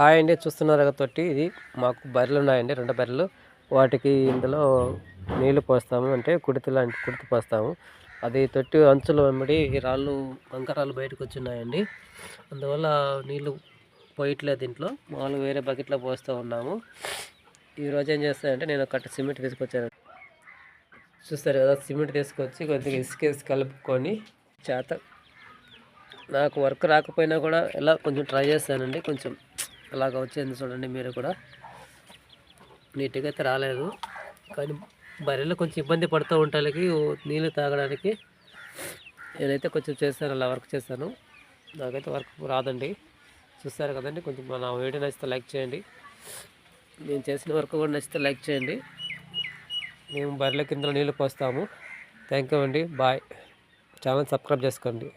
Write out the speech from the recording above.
Hi అండి, చూస్తున్నారు కదా తొట్టి. ఇది మాకు బర్రెలు ఉన్నాయండి, 2 బర్రెలు. వాటికి ఇందులో నీళ్లు పోస్తాము, అంటే కుడితి పోస్తాము. అది తొట్టి అంచులు వెంబడి రాళ్ళు, కంకరాలు బయటకు వచ్చిన్నాయండి. అందువల్ల నీళ్లు పోయట్లేదు దీంట్లో. మామూలుగా వేరే బకెట్లో పోస్తూ ఉన్నాము. ఈరోజు ఏం చేస్తానంటే, నేను కట్ట సిమెంట్ తీసుకొచ్చాను. చూస్తారు కదా, సిమెంట్ తీసుకొచ్చి కొద్దిగా ఇసుకేసి కలుపుకొని చేత నాకు వర్క్ రాకపోయినా కూడా ఎలా కొంచెం ట్రై చేస్తానండి. కొంచెం అలాగ వచ్చింది చూడండి, మీరు కూడా. నీట్గా అయితే రాలేదు, కానీ బర్రెలు కొంచెం ఇబ్బంది పడుతూ ఉంటాయి నీళ్ళు తాగడానికి. నేనైతే కొంచెం చేస్తాను, అలా వర్క్ చేస్తాను. నాకైతే వర్క్ రాదండి. చూస్తారు కదండి. కొంచెం నా వీడియో నచ్చితే లైక్ చేయండి. నేను చేసిన వర్క్ కూడా నచ్చితే లైక్ చేయండి. మేము బర్రెల కింద నీళ్ళు పోస్తాము. థ్యాంక్ యూ అండి, బాయ్. ఛానల్ సబ్స్క్రైబ్ చేసుకోండి.